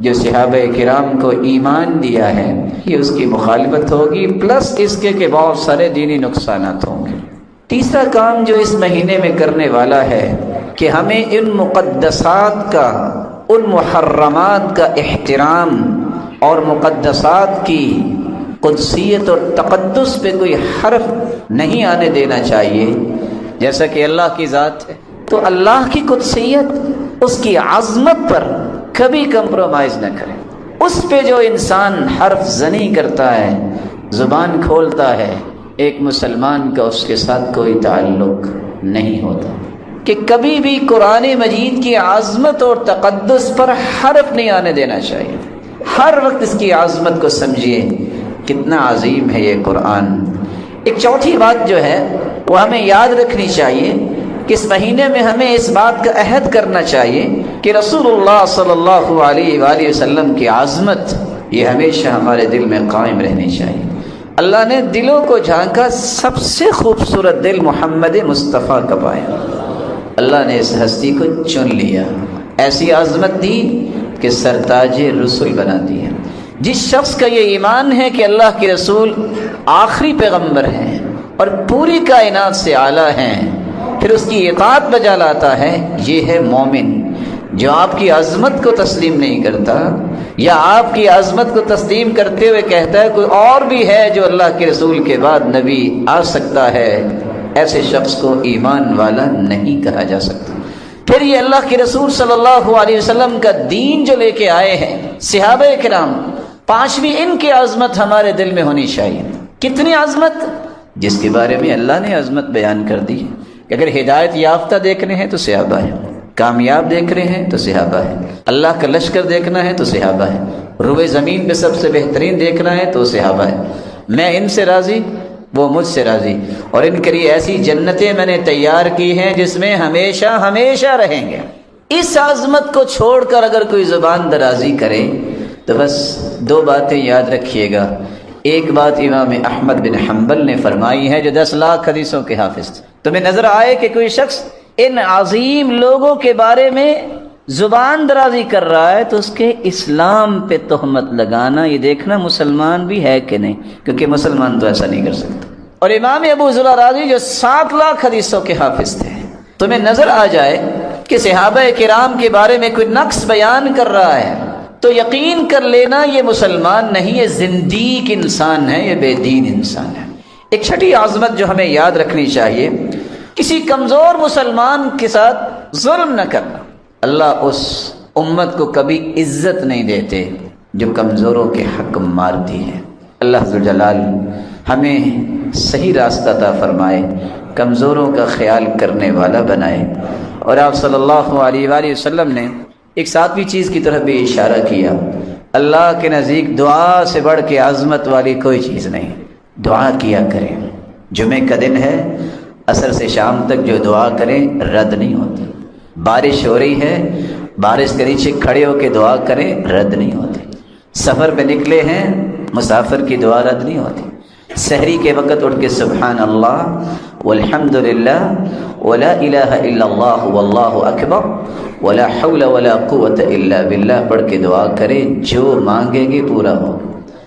جو صحابہ کرام کو ایمان دیا ہے یہ اس کی مخالفت ہوگی، پلس اس کے کہ بہت سارے دینی نقصانات ہوں گے. تیسرا کام جو اس مہینے میں کرنے والا ہے کہ ہمیں ان مقدسات کا، ان محرمات کا احترام اور مقدسات کی قدسیت اور تقدس پہ کوئی حرف نہیں آنے دینا چاہیے. جیسا کہ اللہ کی ذات ہے تو اللہ کی قدسیت، اس کی عظمت پر کبھی کمپرومائز نہ کریں. اس پہ جو انسان حرف زنی کرتا ہے، زبان کھولتا ہے، ایک مسلمان کا اس کے ساتھ کوئی تعلق نہیں ہوتا. کہ کبھی بھی قرآن مجید کی عظمت اور تقدس پر حرف نہیں آنے دینا چاہیے. ہر وقت اس کی عظمت کو سمجھیے کتنا عظیم ہے یہ قرآن. ایک چوتھی بات جو ہے وہ ہمیں یاد رکھنی چاہیے کہ اس مہینے میں ہمیں اس بات کا عہد کرنا چاہیے کہ رسول اللہ صلی اللہ علیہ وآلہ وسلم کی عظمت یہ ہمیشہ ہمارے دل میں قائم رہنی چاہیے. اللہ نے دلوں کو جھانکا، سب سے خوبصورت دل محمد مصطفیٰ کا پایا۔ اللہ نے اس ہستی کو چن لیا، ایسی عظمت دی کہ سرتاج رسول بنا دیا۔ جس شخص کا یہ ایمان ہے کہ اللہ کے رسول آخری پیغمبر ہیں اور پوری کائنات سے اعلیٰ ہیں، پھر اس کی اطاعت بجا لاتا ہے، یہ ہے مومن۔ جو آپ کی عظمت کو تسلیم نہیں کرتا یا آپ کی عظمت کو تسلیم کرتے ہوئے کہتا ہے کوئی اور بھی ہے جو اللہ کے رسول کے بعد نبی آ سکتا ہے، ایسے شخص کو ایمان والا نہیں کہا جا سکتا۔ پھر یہ اللہ کے رسول صلی اللہ علیہ وسلم کا دین جو لے کے آئے ہیں، صحابہ کرام پانچویں، ان کی عظمت ہمارے دل میں ہونی چاہیے۔ کتنی عظمت؟ جس کے بارے میں اللہ نے عظمت بیان کر دی کہ اگر ہدایت یافتہ دیکھنے ہیں تو صحابہ ہے، کامیاب دیکھ رہے ہیں تو صحابہ ہے، اللہ کا لشکر دیکھنا ہے تو صحابہ ہے، روئے زمین پہ سب سے بہترین دیکھنا ہے تو صحابہ ہے۔ میں ان سے راضی، وہ مجھ سے راضی، اور ان کے لیے ایسی جنتیں میں نے تیار کی ہیں جس میں ہمیشہ ہمیشہ رہیں گے۔ اس عظمت کو چھوڑ کر اگر کوئی زبان درازی کرے تو بس دو باتیں یاد رکھیے گا۔ ایک بات امام احمد بن حنبل نے فرمائی ہے جو 10 لاکھ حدیثوں کے حافظ تھے، تمہیں نظر آئے کہ کوئی شخص ان عظیم لوگوں کے بارے میں زبان درازی کر رہا ہے تو اس کے اسلام پہ تہمت لگانا، یہ دیکھنا مسلمان بھی ہے کہ نہیں، کیونکہ مسلمان تو ایسا نہیں کر سکتا۔ اور امام ابو ذر رازی جو 7 لاکھ حدیثوں کے حافظ تھے، تمہیں نظر آ جائے کہ صحابہ کرام کے بارے میں کوئی نقص بیان کر رہا ہے تو یقین کر لینا یہ مسلمان نہیں، یہ زندیق انسان ہے، یہ بے دین انسان ہے۔ ایک چھٹی عظمت جو ہمیں یاد رکھنی چاہیے، کسی کمزور مسلمان کے ساتھ ظلم نہ کرنا۔ اللہ اس امت کو کبھی عزت نہیں دیتے جو کمزوروں کے حق مارتی ہے۔ اللہ ذوالجلال ہمیں صحیح راستہ عطا فرمائے، کمزوروں کا خیال کرنے والا بنائے۔ اور آپ صلی اللہ علیہ وآلہ وسلم نے ایک ساتویں چیز کی طرف بھی اشارہ کیا، اللہ کے نزدیک دعا سے بڑھ کے عظمت والی کوئی چیز نہیں، دعا کیا کریں۔ جمعے کا دن ہے، عصر سے شام تک جو دعا کریں رد نہیں ہوتی۔ بارش ہو رہی ہے، بارش کے نیچے کھڑے ہو کے دعا کریں، رد نہیں ہوتی۔ سفر پہ نکلے ہیں، مسافر کی دعا رد نہیں ہوتی۔ سحری کے وقت اٹھ کے سبحان اللہ والحمد للہ ولا الہ الا اللہ واللہ اکبر ولا حول ولا قوت الا باللہ پڑھ کے دعا کرے، جو مانگیں گے پورا ہو۔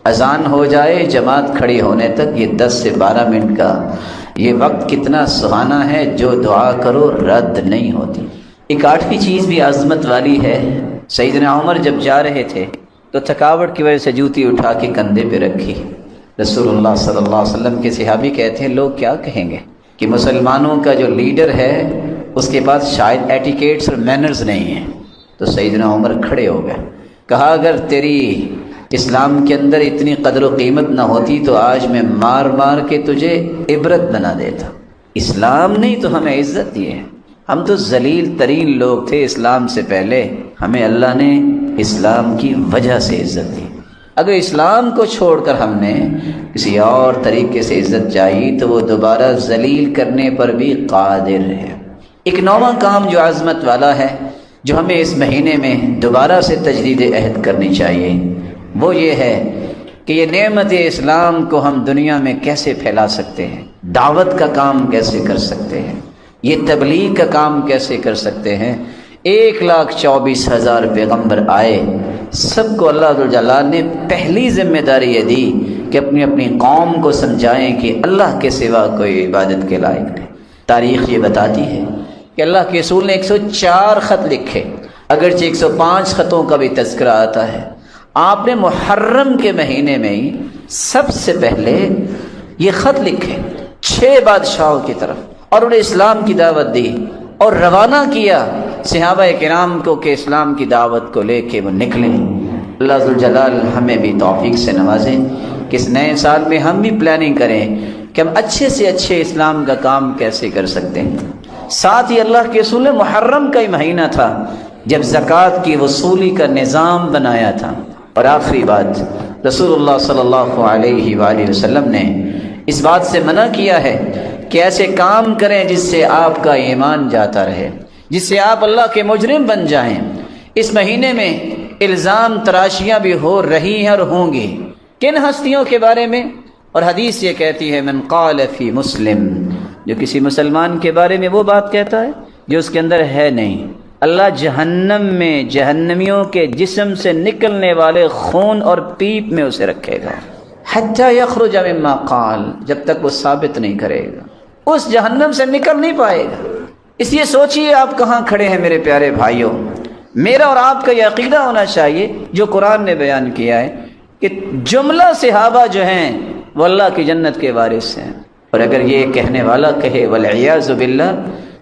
اذان ہو جائے جماعت کھڑی ہونے تک، یہ 10 سے 12 منٹ کا یہ وقت کتنا سہانا ہے، جو دعا کرو رد نہیں ہوتی۔ ایک 8ویں چیز بھی عظمت والی ہے۔ سیدنا عمر جب جا رہے تھے تو تھکاوٹ کی وجہ سے جوتی اٹھا کے کندھے پہ رکھی۔ رسول اللہ صلی اللہ علیہ وسلم کے صحابی کہتے ہیں لوگ کیا کہیں گے کہ مسلمانوں کا جو لیڈر ہے اس کے پاس شاید ایٹیکیٹس اور مینرز نہیں ہیں۔ تو سیدنا عمر کھڑے ہو گئے، کہا اگر تیری اسلام کے اندر اتنی قدر و قیمت نہ ہوتی تو آج میں مار مار کے تجھے عبرت بنا دیتا۔ اسلام نہیں تو ہمیں عزت دی ہے، ہم تو ذلیل ترین لوگ تھے اسلام سے پہلے، ہمیں اللہ نے اسلام کی وجہ سے عزت دی۔ اگر اسلام کو چھوڑ کر ہم نے کسی اور طریقے سے عزت چاہی تو وہ دوبارہ ذلیل کرنے پر بھی قادر ہے۔ ایک 9واں کام جو عظمت والا ہے، جو ہمیں اس مہینے میں دوبارہ سے تجدید عہد کرنی چاہیے، وہ یہ ہے کہ یہ نعمت اسلام کو ہم دنیا میں کیسے پھیلا سکتے ہیں، دعوت کا کام کیسے کر سکتے ہیں، یہ تبلیغ کا کام کیسے کر سکتے ہیں۔ 1,24,000 پیغمبر آئے، سب کو اللہ جلال نے پہلی ذمہ داری یہ دی کہ اپنی اپنی قوم کو سمجھائیں کہ اللہ کے سوا کوئی عبادت کے لائق نہیں۔ تاریخ یہ بتاتی ہے کہ اللہ کے رسول نے 104 خط لکھے، اگرچہ 105 خطوں کا بھی تذکرہ آتا ہے۔ آپ نے محرم کے مہینے میں ہی سب سے پہلے یہ خط لکھے 6 بادشاہوں کی طرف، اور انہیں اسلام کی دعوت دی اور روانہ کیا صحابہ کرام کو کہ اسلام کی دعوت کو لے کے وہ نکلیں۔ اللہ ذوالجلال ہمیں بھی توفیق سے نوازیں کہ اس نئے سال میں ہم بھی پلاننگ کریں کہ ہم اچھے سے اچھے اسلام کا کام کیسے کر سکتے ہیں۔ ساتھ ہی اللہ کے رسول نے محرم کا ہی مہینہ تھا جب زکوٰۃ کی وصولی کا نظام بنایا تھا۔ اور آخری بات، رسول اللہ صلی اللہ علیہ وآلہ وسلم نے اس بات سے منع کیا ہے کہ ایسے کام کریں جس سے آپ کا ایمان جاتا رہے، جس سے آپ اللہ کے مجرم بن جائیں۔ اس مہینے میں الزام تراشیاں بھی ہو رہی ہیں اور ہوں گی۔ کن ہستیوں کے بارے میں؟ اور حدیث یہ کہتی ہے من قال فی مسلم، جو کسی مسلمان کے بارے میں وہ بات کہتا ہے جو اس کے اندر ہے نہیں، اللہ جہنم میں جہنمیوں کے جسم سے نکلنے والے خون اور پیپ میں اسے رکھے گا، حتی یخرج مما قال، جب تک وہ ثابت نہیں کرے گا، اس جہنم سے نکل نہیں پائے گا۔ اس لیے سوچئے آپ کہاں کھڑے ہیں میرے پیارے بھائیوں۔ میرا اور آپ کا یہ عقیدہ ہونا چاہیے جو قرآن نے بیان کیا ہے کہ جملہ صحابہ جو ہیں وہ اللہ کی جنت کے وارث ہیں، اور اگر یہ کہنے والا کہے والعیاذ باللہ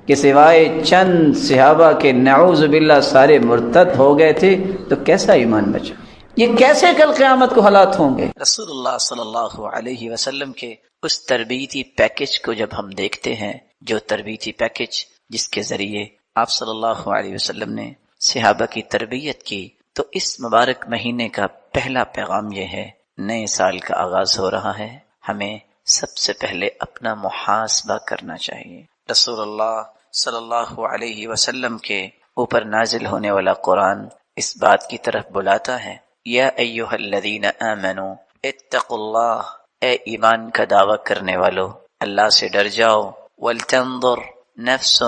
کہ سوائے چند صحابہ کے نعوذ باللہ سارے مرتد ہو گئے تھے، تو کیسا ایمان بچا؟ یہ کیسے کل قیامت کو حالات ہوں گے؟ رسول اللہ صلی اللہ علیہ وسلم کے اس تربیتی پیکج کو جب ہم دیکھتے ہیں، جو تربیتی پیکج جس کے ذریعے آپ صلی اللہ علیہ وسلم نے صحابہ کی تربیت کی، تو اس مبارک مہینے کا پہلا پیغام یہ ہے، نئے سال کا آغاز ہو رہا ہے، ہمیں سب سے پہلے اپنا محاسبہ کرنا چاہیے۔ رسول اللہ صلی اللہ علیہ وسلم کے اوپر نازل ہونے والا قرآن اس بات کی طرف بلاتا ہے، یا ایھا الذین آمنوا اتقوا اللہ، اے ایمان کا دعویٰ کرنے والو اللہ سے ڈر جاؤ، ولتنظر نفس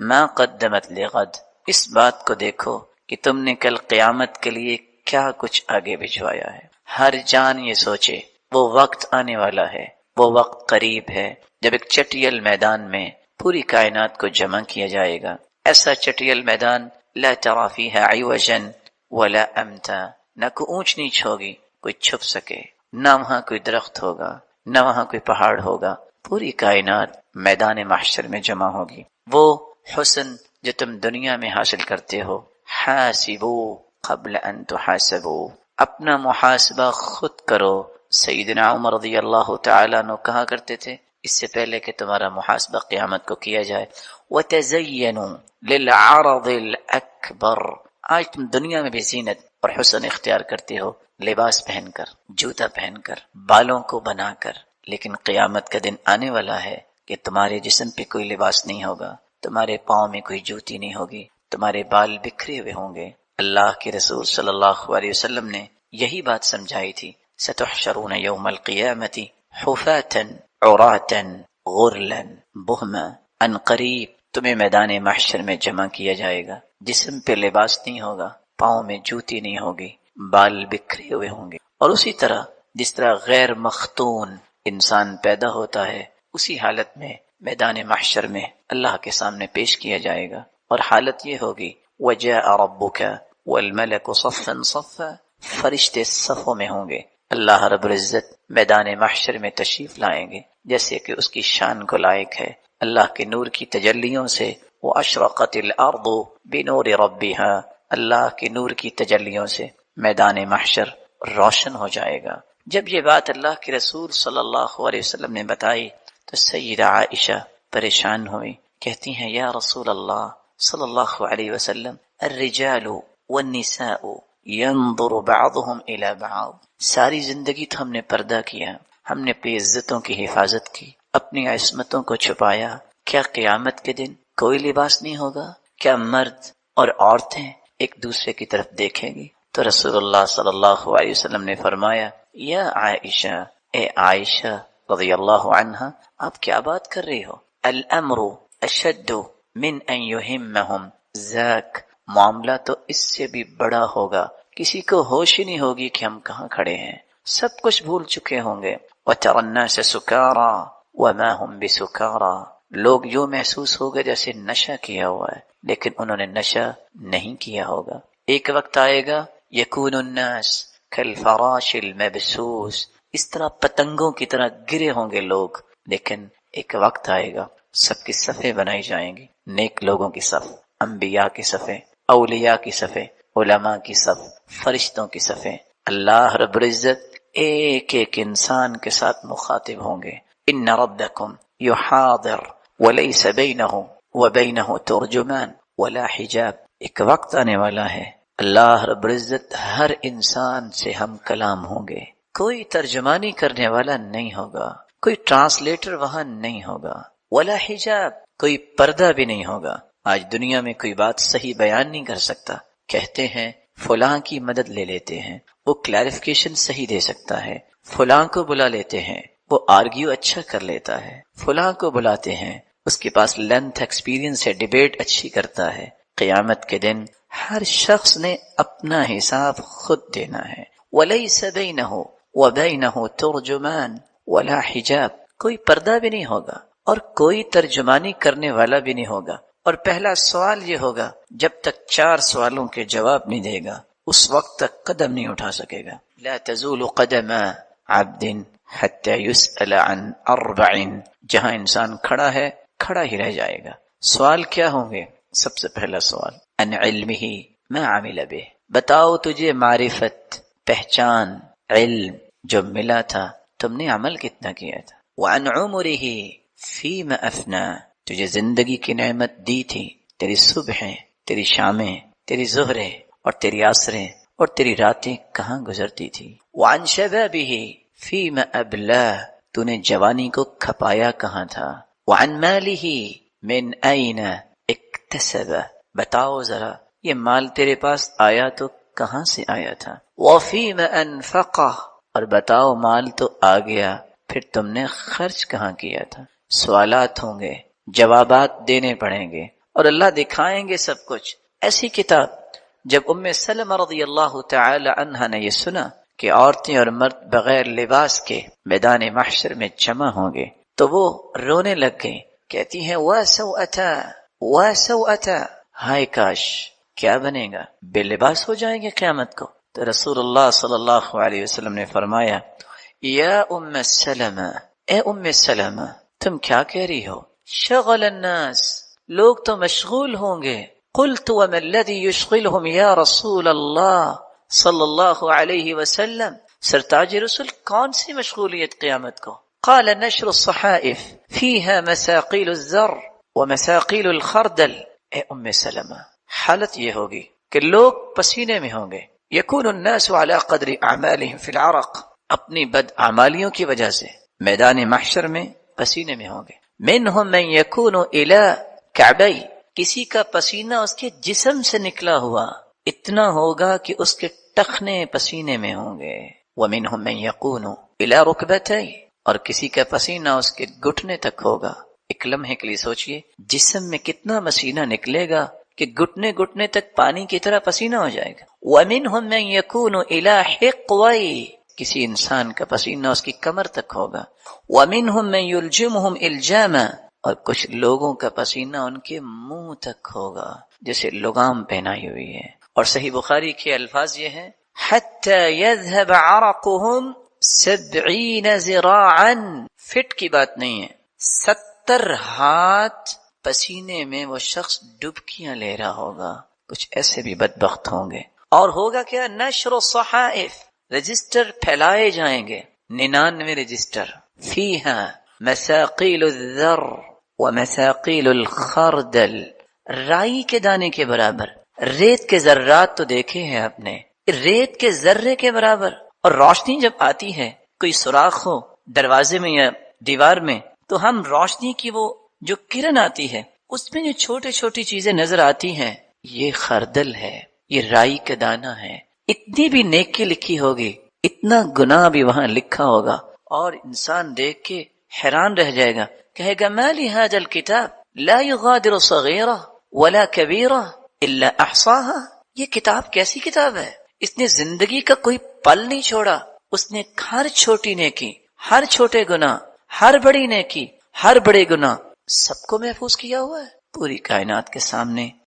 ما قدمت لغد، اس بات کو دیکھو کہ تم نے کل قیامت کے لیے کیا کچھ آگے بھجوایا ہے۔ ہر جان یہ سوچے وہ وقت آنے والا ہے، وہ وقت قریب ہے جب ایک چٹیل میدان میں پوری کائنات کو جمع کیا جائے گا، ایسا چٹیل میدان لا تری فیہ عوجا ولا امتا، نہ کوئی اونچ نیچ ہوگی کوئی چھپ سکے، نہ وہاں کوئی درخت ہوگا، نہ وہاں کوئی پہاڑ ہوگا، پوری کائنات میدان محشر میں جمع ہوگی۔ وہ حسن جو تم دنیا میں حاصل کرتے ہو، حاسبو قبل ان تحاسبو، اپنا محاسبہ خود کرو۔ سیدنا عمر رضی اللہ تعالیٰ عنہ کہا کرتے تھے، اس سے پہلے کہ تمہارا محاسبہ قیامت کو کیا جائے، وَتَزَيَّنُوا لِلْعَرَضِ الْأَكْبَرِ، آج تم دنیا میں بھی زینت اور حسن اختیار کرتے ہو، لباس پہن کر، جوتا پہن کر، بالوں کو بنا کر، لیکن قیامت کا دن آنے والا ہے کہ تمہارے جسم پہ کوئی لباس نہیں ہوگا، تمہارے پاؤں میں کوئی جوتی نہیں ہوگی، تمہارے بال بکھرے ہوئے ہوں گے۔ اللہ کے رسول صلی اللہ علیہ وسلم نے یہی بات سمجھائی تھی، ستحشرون یوم القیامت حفاة عراة غرلا بہما، ان قریب تمہیں میدان محشر میں جمع کیا جائے گا، جسم پہ لباس نہیں ہوگا، پاؤں میں جوتی نہیں ہوگی، بال بکھرے ہوئے ہوں گے۔ اور اسی طرح جس طرح غیر مختون انسان پیدا ہوتا ہے، اسی حالت میں میدان محشر میں اللہ کے سامنے پیش کیا جائے گا، اور حالت یہ ہوگی وَجَاءَ رَبُّكَ وَالْمَلَكُ صَفًّا صَفًّا، فرشتے صفوں میں ہوں گے، اللہ رب العزت میدان محشر میں تشریف لائیں گے جیسے کہ اس کی شان کو لائق ہے۔ اللہ کے نور کی تجلیوں سے وَأَشْرَقَتِ الْأَرْضُ بِنُورِ رَبِّهَا، اللہ کے نور کی تجلیوں سے میدان محشر روشن ہو جائے گا۔ جب یہ بات اللہ کے رسول صلی اللہ علیہ وسلم نے بتائی تو سیدہ عائشہ پریشان ہوئی، کہتی ہیں یا رسول اللہ صلی اللہ علیہ وسلم، الرجال والنساء ينظر بعضهم الى بعض، ساری زندگی تو ہم نے پردہ کیا، ہم نے اپنی عزتوں کی حفاظت کی، اپنی عصمتوں کو چھپایا، کیا قیامت کے دن کوئی لباس نہیں ہوگا؟ کیا مرد اور عورتیں ایک دوسرے کی طرف دیکھیں گی؟ تو رسول اللہ صلی اللہ علیہ وسلم نے فرمایا یا عائشہ، اے عائشہ رضی اللہ عنہا، آپ کیا بات کر رہی ہو؟ الامر اشد من ان یہمہم ذاک، معاملہ تو اس سے بھی بڑا ہوگا، کسی کو ہوش ہی نہیں ہوگی کہ ہم کہاں کھڑے ہیں، سب کچھ بھول چکے ہوں گے۔ وَتَرَى النَّاسَ سُكَارَى وَمَا هُمْ بِسُكَارَى، لوگ یوں محسوس ہوگا جیسے نشہ کیا ہوا ہے، لیکن انہوں نے نشہ نہیں کیا ہوگا۔ ایک وقت آئے گا يَكُونُ النَّاسِ كَالْفَرَاشِ الْمَبْثُوثِ، اس طرح پتنگوں کی طرح گرے ہوں گے لوگ، لیکن ایک وقت آئے گا سب کی صفیں بنائی جائیں گی، نیک لوگوں کی صف، انبیاء کی صفیں، اولیاء کی صفیں، علماء کی صف، فرشتوں کی صفیں۔ اللہ رب العزت ایک ایک انسان کے ساتھ مخاطب ہوں گے۔ ان ربکم یحاضر ولیس بینہ وبینہ ترجمان ولا حجاب، ایک وقت آنے والا ہے اللہ رب العزت ہر انسان سے ہم کلام ہوں گے، کوئی ترجمانی کرنے والا نہیں ہوگا، کوئی ٹرانسلیٹر وہاں نہیں ہوگا، ولا حجاب، کوئی پردہ بھی نہیں ہوگا۔ آج دنیا میں کوئی بات صحیح بیان نہیں کر سکتا، کہتے ہیں فلاں کی مدد لے لیتے ہیں، وہ کلیریفیکیشن صحیح دے سکتا ہے، فلاں کو بلا لیتے ہیں، وہ آرگیو اچھا کر لیتا ہے، فلاں کو بلاتے ہیں، اس کے پاس لینتھ ایکسپیرینس ہے، ڈیبیٹ اچھی کرتا ہے۔ قیامت کے دن ہر شخص نے اپنا حساب خود دینا ہے۔ وَلَيْسَ بَيْنَهُ وَبَيْنَهُ تُرْجُمَانٌ وَلَا حِجَابٌ، کوئی پردہ بھی نہیں ہوگا اور کوئی ترجمانی کرنے والا بھی نہیں ہوگا۔ اور پہلا سوال یہ ہوگا، جب تک 4 سوالوں کے جواب نہیں دے گا اس وقت تک قدم نہیں اٹھا سکے گا۔ لا تزول قدم عبد حتى يسأل عن 4، جہاں انسان کھڑا ہے کھڑا ہی رہ جائے گا۔ سوال کیا ہوں گے؟ سب سے پہلا سوال عن علمه ما عمل به، بتاؤ تجھے معرفت، پہچان، علم جو ملا تھا تم نے عمل کتنا کیا تھا۔ وعن عمره فيما افنى، تجھے زندگی کی نعمت دی تھی، تیری صبحیں، تیری شامیں، تیری ظہریں اور تیری عصریں اور تیری راتیں کہاں گزرتی تھی۔ وعن شبابه فيما ابلاه، تو نے جوانی کو کھپایا کہاں تھا۔ وعن ماله من اين اکتسب، بتاؤ ذرا یہ مال تیرے پاس آیا تو کہاں سے آیا تھا۔ وفيما انفقه، اور بتاؤ مال تو آ گیا پھر تم نے خرچ کہاں کیا تھا۔ سوالات ہوں گے، جوابات دینے پڑیں گے اور اللہ دکھائیں گے سب کچھ۔ ایسی کتاب جب ام سلمہ رضی اللہ تعالی عنہا نے یہ سنا کہ عورتیں اور مرد بغیر لباس کے میدان محشر میں جمع ہوں گے تو وہ رونے لگ گئی، کہتی ہیں وَسَوْأَتَا وَسَوْأَتَا، ہائے کاش کیا بنے گا، بے لباس ہو جائیں گے قیامت کو۔ تو رسول اللہ صلی اللہ علیہ وسلم نے فرمایا یا ام سلمہ، اے ام سلمہ تم کیا کہہ رہی ہو؟ شغل الناس، لوگ تو مشغول ہوں گے۔ قلت وما الذي يشغلهم یا رسول اللہ صلی اللہ علیہ وسلم، سرتاج رسول کون سی مشغولیت قیامت کو؟ قال نشر الصحائف فيها مساقيل الزر ومساقيل الخردل۔ اے ام سلمہ حالت یہ ہوگی کہ لوگ پسینے میں ہوں گے، یکون الناس على قدر اعمالهم في العرق، اپنی بد اعمالیوں کی وجہ سے میدان محشر میں پسینے میں ہوں گے۔ منهم من يكون الى كعبي، کسی کا پسینہ اس کے جسم سے نکلا ہوا اتنا ہوگا کہ اس کے ٹخنے پسینے میں ہوں گے۔ ومنهم من يكون الى ركبتي، اور کسی کا پسینہ اس کے گھٹنے تک ہوگا۔ ایک لمحے کے لیے سوچئے جسم میں کتنا پسینہ نکلے گا کہ گھٹنے گھٹنے تک پانی کی طرح پسینہ ہو جائے گا۔ ومنهم من يكون الى حقوي، کسی انسان کا پسینہ اس کی کمر تک ہوگا۔ ومنهم من يلجمهم الجاما، اور کچھ لوگوں کا پسینہ ان کے منہ تک ہوگا جیسے لگام پہنائی ہوئی ہے۔ اور صحیح بخاری کے الفاظ یہ ہیں حتى يذهب عرقهم 70 ذراعا، فٹ کی بات نہیں ہے، 70 ہاتھ پسینے میں وہ شخص ڈبکیاں لے رہا ہوگا۔ کچھ ایسے بھی بدبخت ہوں گے۔ اور ہوگا کیا؟ نشر الصحائف، رجسٹر پھیلائے جائیں گے، 99 رجسٹر، فیہا مساقیل الذر ومساقیل الخردل، رائی کے دانے کے برابر، ریت کے ذرات تو دیکھے ہیں آپ نے، ریت کے ذرے کے برابر۔ اور روشنی جب آتی ہے، کوئی سوراخ ہو دروازے میں یا دیوار میں، تو ہم روشنی کی وہ جو کرن آتی ہے اس میں جو چھوٹی چھوٹی چیزیں نظر آتی ہیں، یہ خردل ہے، یہ رائی کا دانہ ہے۔ اتنی بھی نیکی لکھی ہوگی، اتنا گناہ بھی وہاں لکھا ہوگا، اور انسان دیکھ کے حیران رہ جائے گا، کہے گا ما لهذا الكتاب لا يغادر صغيرة ولا كبيرة الا احصاها، یہ کتاب کیسی کتاب ہے؟ اس نے زندگی کا کوئی پل نہیں چھوڑا، اس نے ہر چھوٹی نیکی، ہر چھوٹے گناہ، ہر بڑی نیکی، ہر بڑے گناہ سب کو محفوظ کیا ہوا ہے۔ پوری کائنات کے سامنے